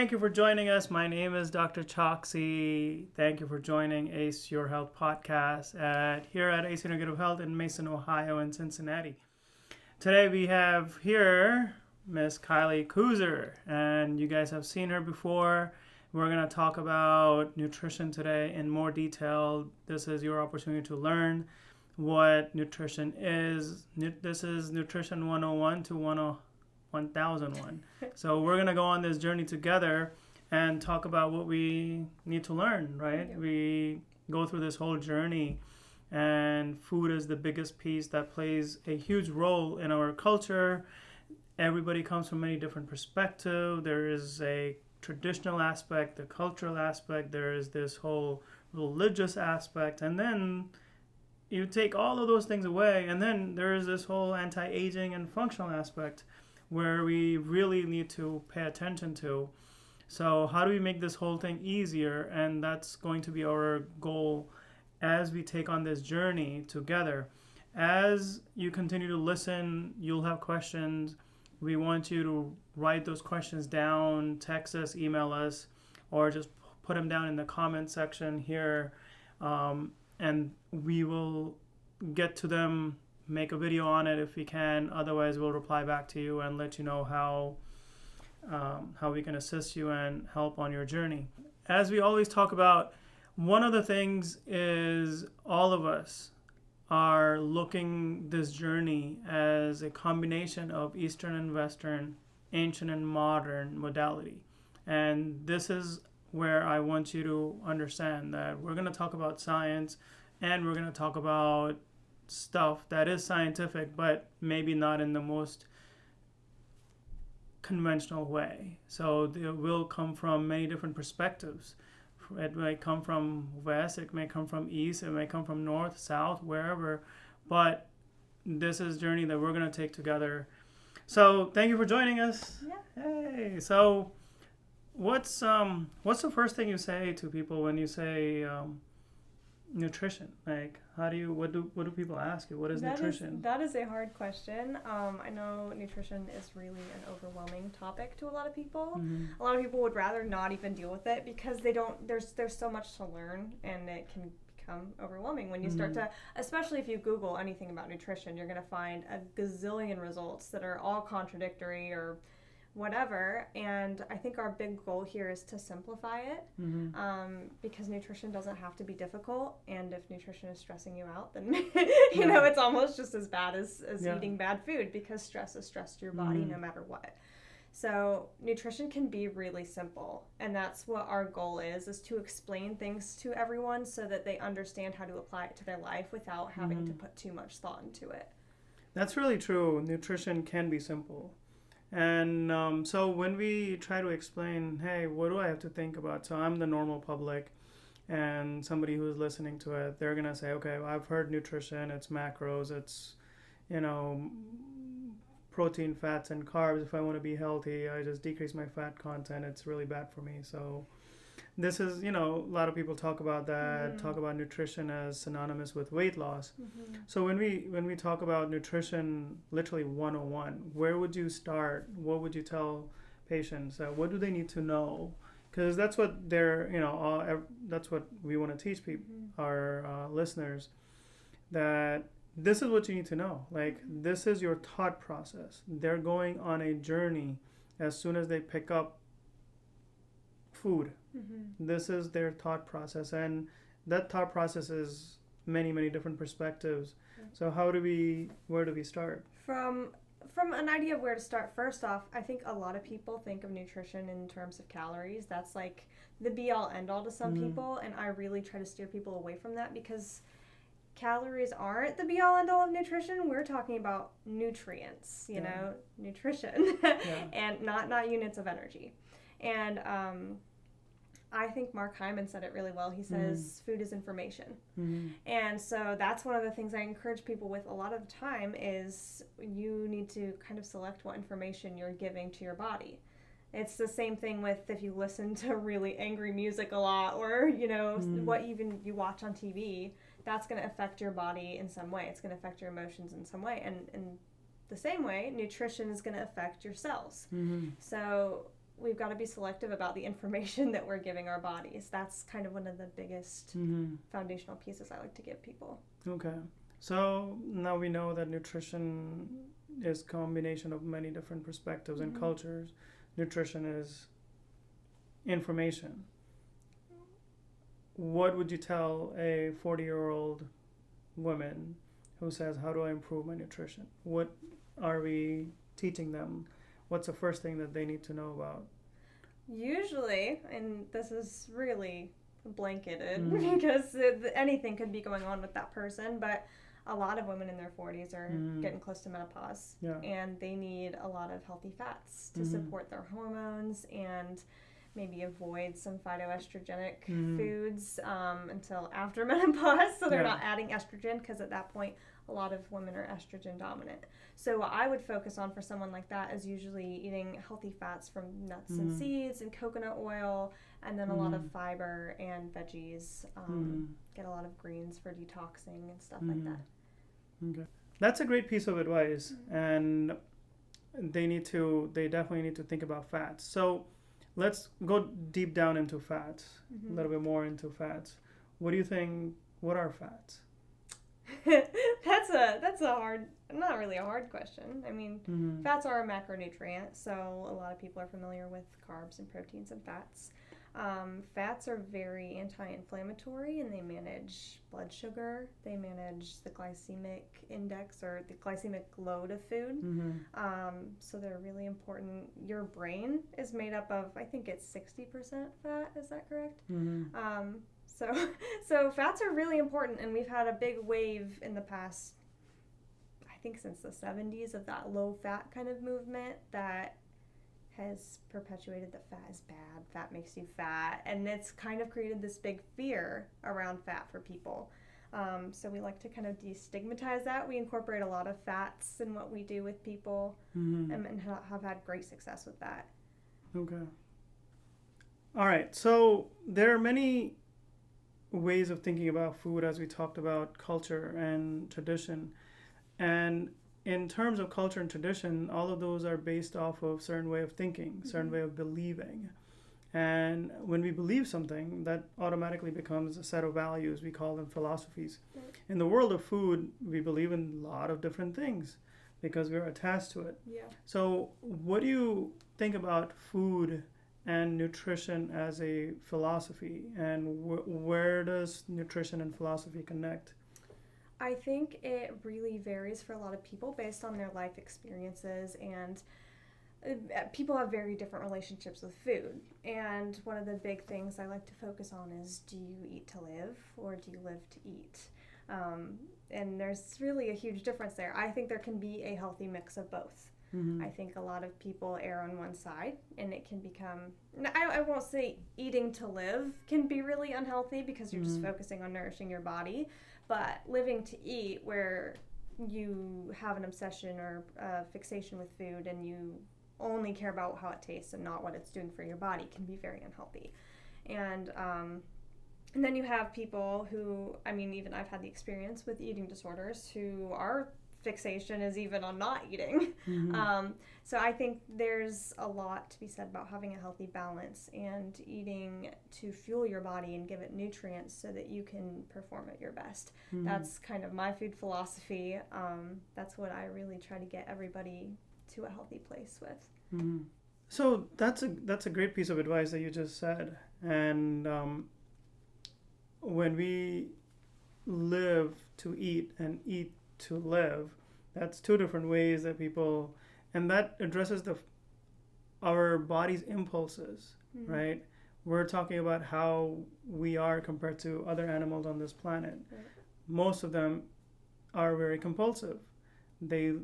thank you for joining us. My name is Dr. Choksy. Thank you for joining Ace Your Health podcast here at Ace Integrative Health in Mason, Ohio, and Cincinnati. Today we have here Miss Kaylee Koozer, and you guys have seen her before. We're going to talk about nutrition today in more detail. This is your opportunity to learn what nutrition is. This is Nutrition 101 to 1001. So we're going to go on this journey together and talk about what we need to learn, right? Yeah. We go through this whole journey, and food is the biggest piece that plays a huge role in our culture. Everybody comes from many different perspectives. There is a traditional aspect, the cultural aspect, there is this whole religious aspect, and then you take all of those things away, and then there is this whole anti-aging and functional aspect where we really need to pay attention to. So how do we make this whole thing easier? And that's going to be our goal as we take on this journey together. As you continue to listen, you'll have questions. We want you to write those questions down, text us, email us, or just put them down in the comment section here, and we will get to them, make a video on it if we can. Otherwise, we'll reply back to you and let you know how we can assist you and help on your journey. As we always talk about, one of the things is all of us are looking this journey as a combination of Eastern and Western, ancient and modern modality. And this is where I want you to understand that we're going to talk about science, and we're going to talk about stuff that is scientific, but maybe not in the most conventional way. So it will come from many different perspectives. It may come from west, it may come from east, it may come from north, south, wherever. But this is a journey that we're going to take together. So thank you for joining us. Yeah. Hey. So what's the first thing you say to people when you say nutrition? Like, what do people ask you? What is nutrition? That is a hard question. I know nutrition is really an overwhelming topic to a lot of people. Mm-hmm. A lot of people would rather not even deal with it because there's so much to learn, and it can become overwhelming when you start to, especially if you Google anything about nutrition, you're going to find a gazillion results that are all contradictory or whatever. And I think our big goal here is to simplify it, because nutrition doesn't have to be difficult, and if nutrition is stressing you out, then you know it's almost just as bad as eating bad food, because stress is stress to your body no matter what. So nutrition can be really simple, and that's what our goal is to explain things to everyone so that they understand how to apply it to their life without having to put too much thought into it. That's really true. Nutrition can be simple. And so when we try to explain, hey, what do I have to think about? So I'm the normal public, and somebody who's listening to it, they're going to say, okay, well, I've heard nutrition, it's macros, it's, protein, fats, and carbs. If I want to be healthy, I just decrease my fat content. It's really bad for me. So this is, a lot of people talk about that, talk about nutrition as synonymous with weight loss. So when we talk about nutrition, literally 101, where would you start? What would you tell patients? What do they need to know? Because that's what that's what we want to teach people, our listeners, that this is what you need to know. Like, this is your thought process. They're going on a journey as soon as they pick up food. This is their thought process, and that thought process is many, many different perspectives. So where do we start? From an idea of where to start, first off, I think a lot of people think of nutrition in terms of calories. That's like the be-all, end-all to some people, and I really try to steer people away from that, because calories aren't the be-all, end-all of nutrition. We're talking about nutrients, nutrition, and not units of energy. And I think Mark Hyman said it really well. He says food is information. And so that's one of the things I encourage people with a lot of the time is you need to kind of select what information you're giving to your body. It's the same thing with if you listen to really angry music a lot, or, what even you watch on TV, that's going to affect your body in some way. It's going to affect your emotions in some way. And in the same way, nutrition is going to affect your cells. So we've got to be selective about the information that we're giving our bodies. That's kind of one of the biggest foundational pieces I like to give people. Okay. So now we know that nutrition is a combination of many different perspectives and cultures. Nutrition is information. What would you tell a 40-year-old woman who says, how do I improve my nutrition? What are we teaching them? What's the first thing that they need to know about? Usually, and this is really blanketed because anything could be going on with that person, but a lot of women in their 40s are getting close to menopause, and they need a lot of healthy fats to support their hormones and maybe avoid some phytoestrogenic foods until after menopause, so they're not adding estrogen, because at that point a lot of women are estrogen dominant. So what I would focus on for someone like that is usually eating healthy fats from nuts and seeds and coconut oil, and then a lot of fiber and veggies. Get a lot of greens for detoxing and stuff like that. Okay, that's a great piece of advice, and they definitely need to think about fats. So let's go deep down into fats, a little bit more into fats. What do you think? What are fats? That's a hard, not really a hard question. I mean, fats are a macronutrient, so a lot of people are familiar with carbs and proteins and fats. Fats are very anti-inflammatory, and they manage blood sugar. They manage the glycemic index, or the glycemic load of food. So they're really important. Your brain is made up of, I think it's 60% fat. Is that correct? So fats are really important, and we've had a big wave in the past, I think since the 70s, of that low-fat kind of movement that has perpetuated that fat is bad, fat makes you fat, and it's kind of created this big fear around fat for people. So we like to kind of destigmatize that. We incorporate a lot of fats in what we do with people, and have had great success with that. Okay. All right, so there are many ways of thinking about food, as we talked about culture and tradition. And in terms of culture and tradition, all of those are based off of certain way of thinking, certain way of believing. And when we believe something, that automatically becomes a set of values. We call them philosophies. Right. In the world of food, we believe in a lot of different things because we're attached to it. Yeah. So what do you think about food and nutrition as a philosophy, and where does nutrition and philosophy connect? I think it really varies for a lot of people based on their life experiences, and people have very different relationships with food. And one of the big things I like to focus on is, do you eat to live, or do you live to eat? And there's really a huge difference there. I think there can be a healthy mix of both. I think a lot of people err on one side, and it can become, I won't say eating to live can be really unhealthy because you're just focusing on nourishing your body, but living to eat, where you have an obsession or a fixation with food and you only care about how it tastes and not what it's doing for your body, can be very unhealthy. And then you have people who, I mean, even I've had the experience with eating disorders, who are fixation is even on not eating. So I think there's a lot to be said about having a healthy balance and eating to fuel your body and give it nutrients so that you can perform at your best. That's kind of my food philosophy. That's what I really try to get everybody to a healthy place with. So that's a great piece of advice that you just said. And when we live to eat and eat to live, that's two different ways that people, and that addresses our body's impulses, right? We're talking about how we are compared to other animals on this planet. Right. Most of them are very compulsive. They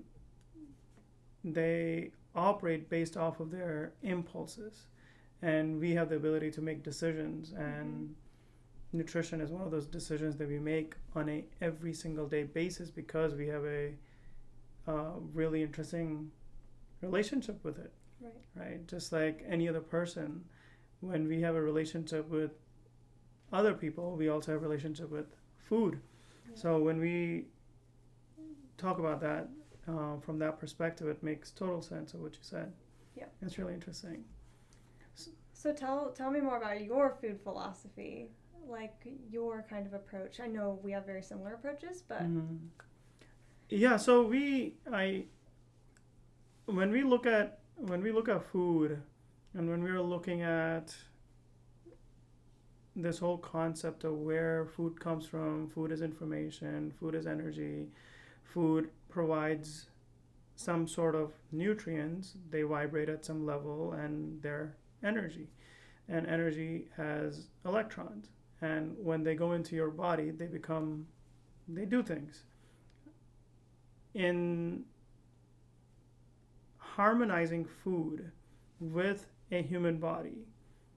operate based off of their impulses, and we have the ability to make decisions, and nutrition is one of those decisions that we make on a every single day basis because we have a really interesting relationship with it. Right? Just like any other person, when we have a relationship with other people, we also have a relationship with food. So when we talk about that from that perspective, it makes total sense of what you said. That's really interesting. So tell me more about your food philosophy, like your kind of approach. I know we have very similar approaches, but Yeah, so when we look at food, and when we are looking at this whole concept of where food comes from, food is information, food is energy, food provides some sort of nutrients, they vibrate at some level, and they're energy. And energy has electrons. And when they go into your body, they do things. In harmonizing food with a human body,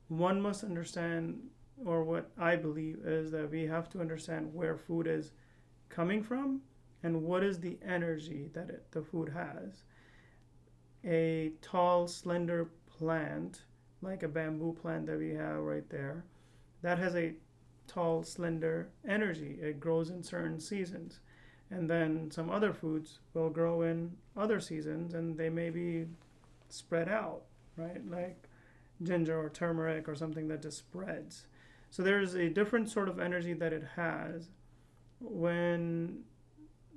one must understand, or what I believe is that we have to understand where food is coming from and what is the energy that the food has. A tall, slender plant, like a bamboo plant that we have right there, that has a tall, slender energy. It grows in certain seasons. And then some other foods will grow in other seasons, and they may be spread out, right? Like ginger or turmeric or something that just spreads. So there's a different sort of energy that it has. When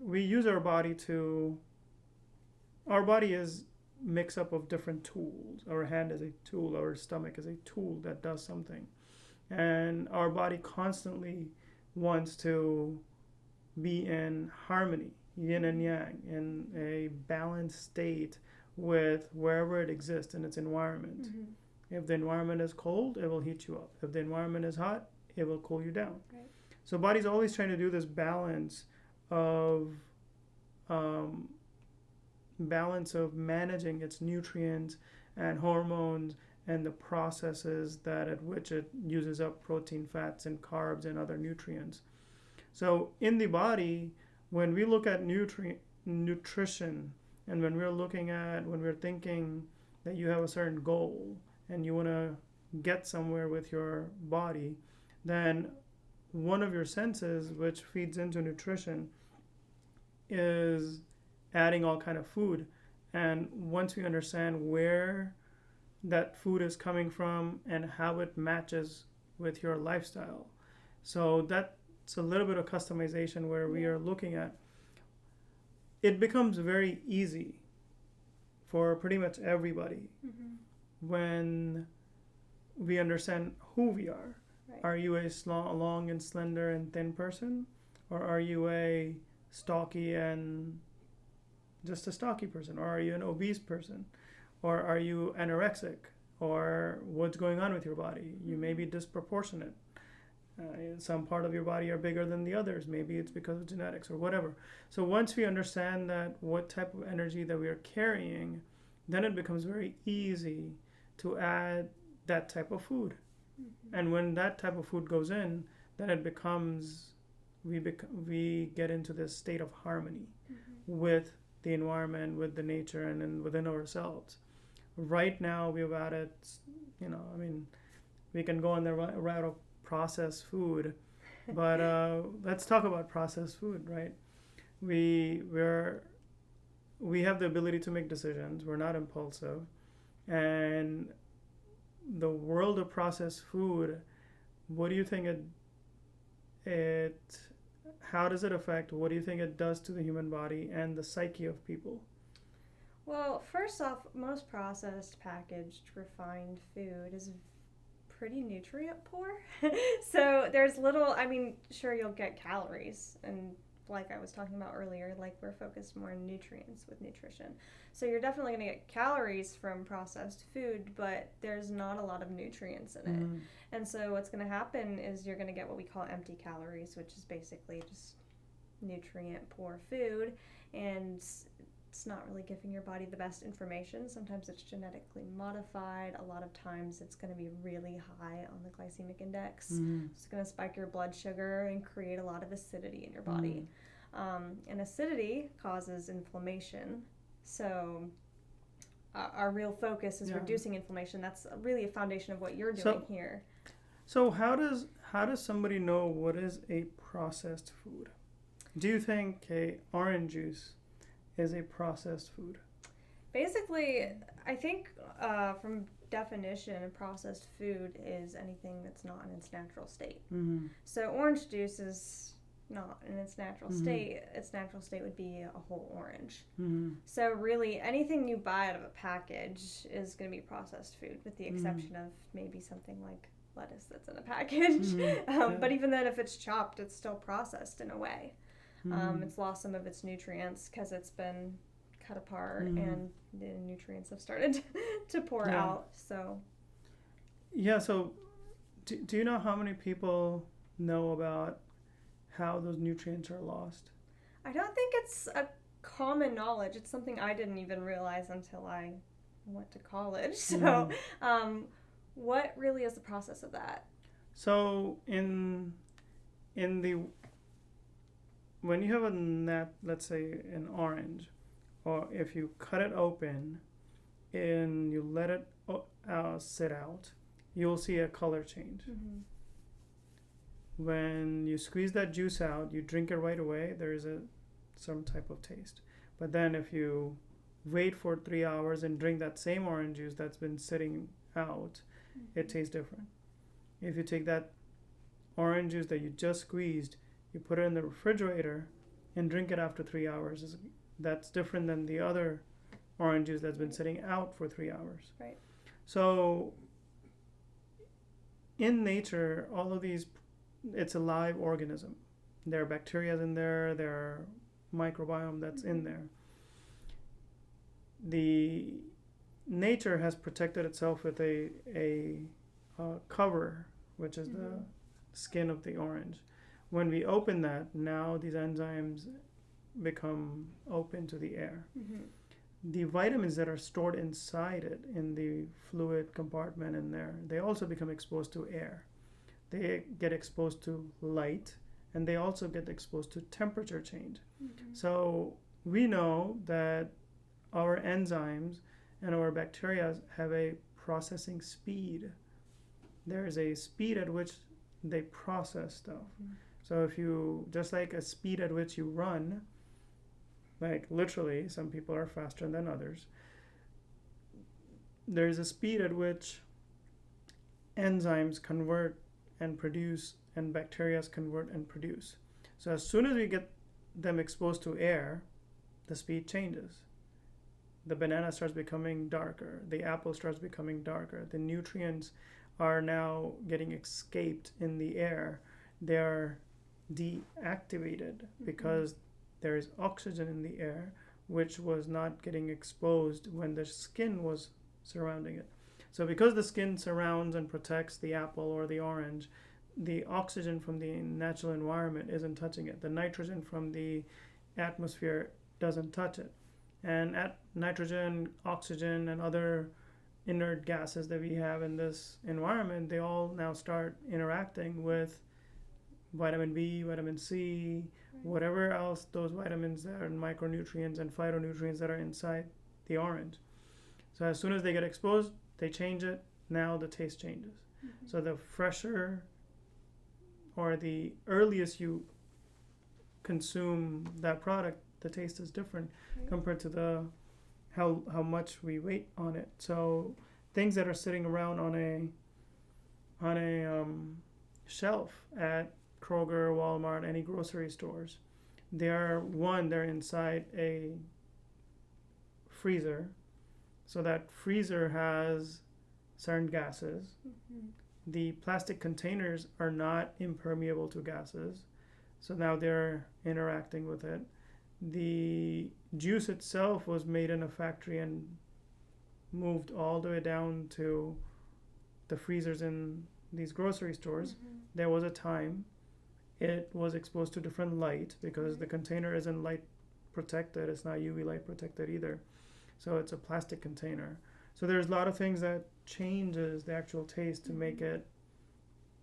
we use our body is mix up of different tools. Our hand is a tool, our stomach is a tool that does something. And our body constantly wants to be in harmony, yin and yang, in a balanced state with wherever it exists in its environment. If the environment is cold, it will heat you up. If the environment is hot, it will cool you down. Right. So body's always trying to do this balance of managing its nutrients and hormones and the processes that at which it uses up protein, fats, and carbs and other nutrients. So in the body, when we look at nutrition, and when we're thinking that you have a certain goal and you want to get somewhere with your body, then one of your senses, which feeds into nutrition, is adding all kind of food. And once we understand where that food is coming from and how it matches with your lifestyle, so that's a little bit of customization where we are looking at, it becomes very easy for pretty much everybody when we understand who we are. Right. Are you a long and slender and thin person, or are you a stocky and just a stocky person, or are you an obese person, or are you anorexic, or what's going on with your body? You may be disproportionate. Some part of your body are bigger than the others. Maybe it's because of genetics or whatever. So once we understand that what type of energy that we are carrying, then it becomes very easy to add that type of food. And when that type of food goes in, then it becomes, we get into this state of harmony with the environment, with the nature, and then within ourselves. Right now we've added, we can go on the route of processed food, but let's talk about processed food, right? We have the ability to make decisions. We're not impulsive, and the world of processed food, what do you think how does it affect? What do you think it does to the human body and the psyche of people? Well, first off, most processed, packaged, refined food is pretty nutrient poor. So there's sure you'll get calories, and like I was talking about earlier, like we're focused more on nutrients with nutrition. So you're definitely going to get calories from processed food, but there's not a lot of nutrients in it. And so what's going to happen is you're going to get what we call empty calories, which is basically just nutrient poor food, and it's not really giving your body the best information. Sometimes it's genetically modified. A lot of times it's going to be really high on the glycemic index. It's going to spike your blood sugar and create a lot of acidity in your body. And acidity causes inflammation. So our real focus is reducing inflammation. That's really a foundation of what you're doing here. So how does somebody know what is a processed food? Do you think orange juice is a processed food? Basically, I think from definition of processed food is anything that's not in its natural state. Mm-hmm. So orange juice is not in its natural Mm-hmm. state. Its natural state would be a whole orange. Mm-hmm. So really, anything you buy out of a package is going to be processed food, with the exception of maybe something like lettuce that's in a package. Mm-hmm. But even then, if it's chopped, it's still processed in a way. Mm-hmm. It's lost some of its nutrients because it's been cut apart Mm-hmm. and the nutrients have started to pour out. So Yeah, so do you know how many people know about how those nutrients are lost? I don't think it's a common knowledge. It's something I didn't even realize until I went to college. So what really is the process of that? So in the when you have let's say an orange, or if you cut it open and you let it sit out, you'll see a color change. Mm-hmm. When you squeeze that juice out, you drink it right away, there is some type of taste. But then if you wait for 3 hours and drink that same orange juice that's been sitting out, it tastes different. If you take that orange juice that you just squeezed, you put it in the refrigerator and drink it after 3 hours, that's different than the other orange juice that's been sitting out for 3 hours. Right. So in nature, all of these, it's a live organism. There are bacteria in there, there are microbiome that's in there. The nature has protected itself with a cover, which is the skin of the orange. When we open that, now these enzymes become open to the air. The vitamins that are stored inside it, in the fluid compartment in there, they also become exposed to air. They get exposed to light, and they also get exposed to temperature change. So we know that our enzymes and our bacteria have a processing speed. There is a speed at which they process stuff. So if you, just like a speed at which you run, like literally, some people are faster than others, there is a speed at which enzymes convert and produce, and bacteria convert and produce. So as soon as we get them exposed to air, the speed changes. The banana starts becoming darker, the apple starts becoming darker, the nutrients are now getting escaped in the air. They are deactivated because there is oxygen in the air, which was not getting exposed when the skin was surrounding it. So because the skin surrounds and protects the apple or the orange, the oxygen from the natural environment isn't touching it. The nitrogen from the atmosphere doesn't touch it. And nitrogen, oxygen, and other inert gases that we have in this environment, they all now start interacting with vitamin B, vitamin C, whatever else those vitamins that are micronutrients and phytonutrients that are inside the orange. So as soon as they get exposed, they change it. Now the taste changes. So the fresher or the earliest you consume that product, the taste is different compared to the how much we wait on it. So things that are sitting around on a shelf at Kroger, Walmart, any grocery stores, they're inside a freezer. So that freezer has certain gases. The plastic containers are not impermeable to gases, so now they're interacting with it. The juice itself was made in a factory and moved all the way down to the freezers in these grocery stores. There was a time it was exposed to different light because the container isn't light protected. It's not UV light protected either. So it's a plastic container. So there's a lot of things that changes the actual taste to make it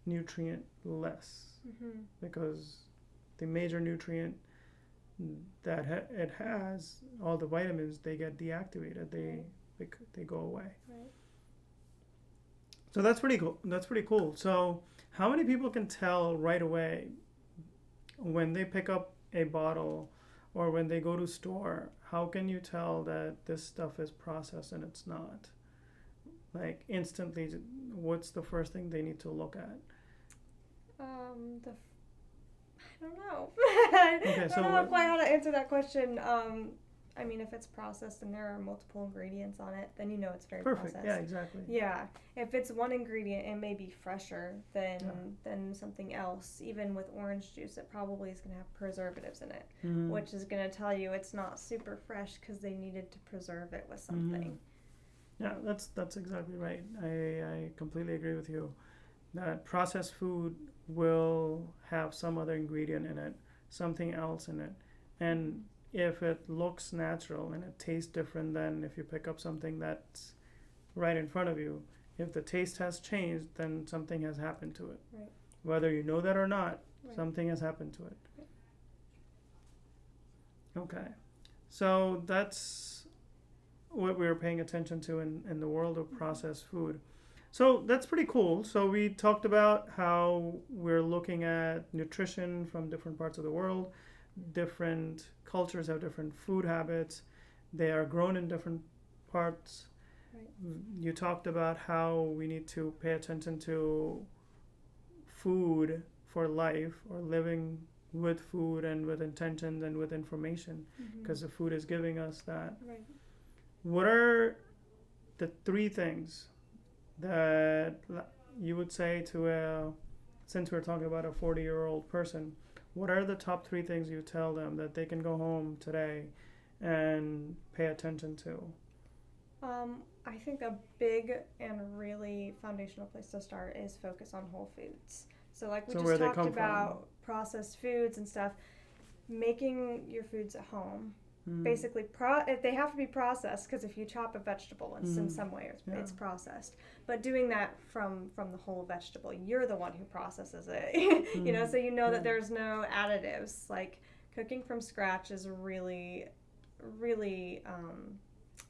nutrient less, because the major nutrient that it has, all the vitamins, they get deactivated. They go away. So that's pretty cool. That's pretty cool. So how many people can tell right away when they pick up a bottle or when they go to store? How can you tell that this stuff is processed and it's not? Like instantly, what's the first thing they need to look at? I don't know. Okay, I so don't know quite how to answer that question. I mean, if it's processed and there are multiple ingredients on it, then you know it's very perfect. processed. Yeah, exactly. Yeah. If it's one ingredient, it may be fresher than something else. Even with orange juice, it probably is going to have preservatives in it, which is going to tell you it's not super fresh because they needed to preserve it with something. Yeah, that's exactly right. I completely agree with you. That processed food will have some other ingredient in it, something else in it. And if it looks natural and it tastes different than if you pick up something that's right in front of you, if the taste has changed, then something has happened to it. Right. Whether you know that or not, Right. something has happened to it. Okay. So that's what we were paying attention to in the world of processed food. So that's pretty cool. So we talked about how we're looking at nutrition from different parts of the world. Different cultures have different food habits. They are grown in different parts. Right. You talked about how we need to pay attention to food for life, or living with food and with intentions and with information, because the food is giving us that. Right. What are the 3 things that you would say to since we're talking about a 40-year-old person, what are the top 3 things you tell them that they can go home today and pay attention to? I think a big and really foundational place to start is focus on whole foods. So like we just talked about processed foods and stuff, making your foods at home. Basically, if they have to be processed, because if you chop a vegetable, it's in some way it's processed. But doing that from the whole vegetable, you're the one who processes it. You know, so you know that there's no additives. Like cooking from scratch is really, really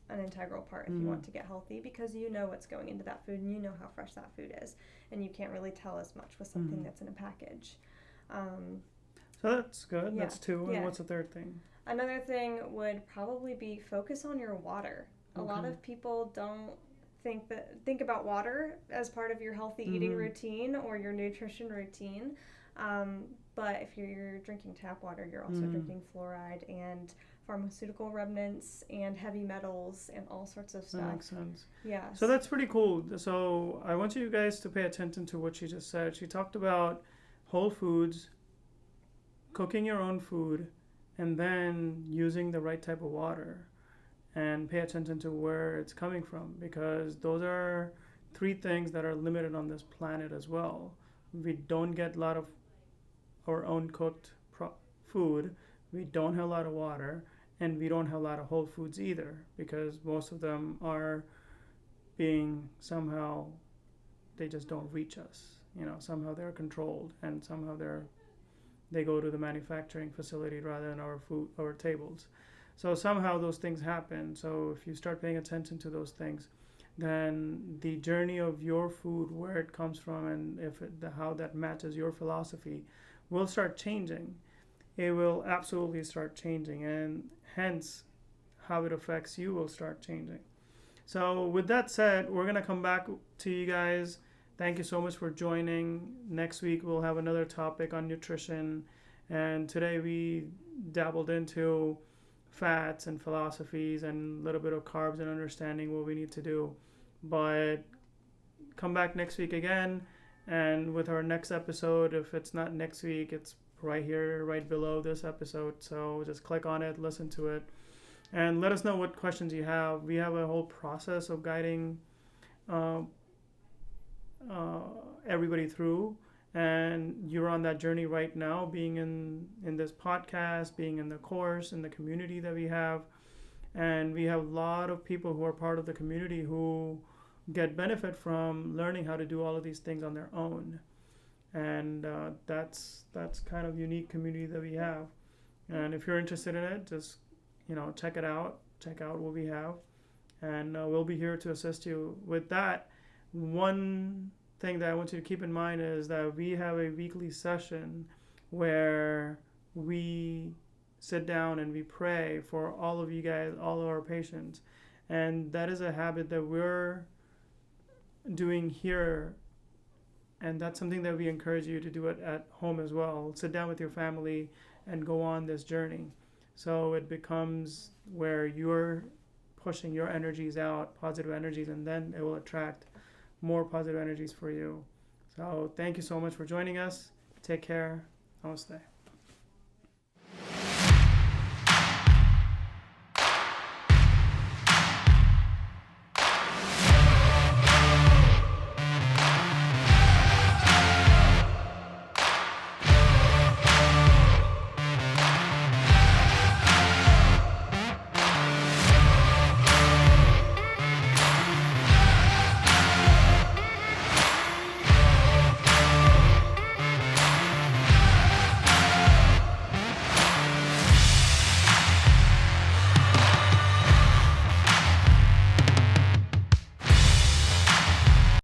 an integral part if you want to get healthy, because you know what's going into that food and you know how fresh that food is, and you can't really tell as much with something that's in a package. So that's good. That's 2. And what's the 3rd thing? Another thing would probably be focus on your water. A lot of people don't think about water as part of your healthy eating routine or your nutrition routine. But if you're drinking tap water, you're also drinking fluoride and pharmaceutical remnants and heavy metals and all sorts of stuff. That makes sense. Yeah. So that's pretty cool. So I want you guys to pay attention to what she just said. She talked about whole foods, cooking your own food, and then using the right type of water, and pay attention to where it's coming from, because those are 3 things that are limited on this planet as well. We don't get a lot of our own cooked food, we don't have a lot of water, and we don't have a lot of whole foods either, because most of them are being somehow, they just don't reach us. You know, somehow they're controlled, and somehow they go to the manufacturing facility rather than our tables. So somehow those things happen. So if you start paying attention to those things, then the journey of your food, where it comes from, and how that matches your philosophy, will start changing. It will absolutely start changing, and hence how it affects you will start changing. So with that said, we're going to come back to you guys. Thank you so much for joining. Next week we'll have another topic on nutrition, and today we dabbled into fats and philosophies and a little bit of carbs and understanding what we need to do. But come back next week again, and with our next episode. If it's not next week, it's right here, right below this episode. So just click on it, listen to it, and let us know what questions you have. We have a whole process of guiding everybody through, and you're on that journey right now, being in this podcast, being in the course, in the community that we have. And we have a lot of people who are part of the community who get benefit from learning how to do all of these things on their own. And that's kind of unique community that we have. And if you're interested in it, just check it out. Check out what we have, and we'll be here to assist you with that. One thing that I want you to keep in mind is that we have a weekly session where we sit down and we pray for all of you guys, all of our patients. And that is a habit that we're doing here, and that's something that we encourage you to do it at home as well. Sit down with your family and go on this journey. So it becomes where you're pushing your energies out, positive energies, and then it will attract more positive energies for you. So thank you so much for joining us. Take care. Namaste.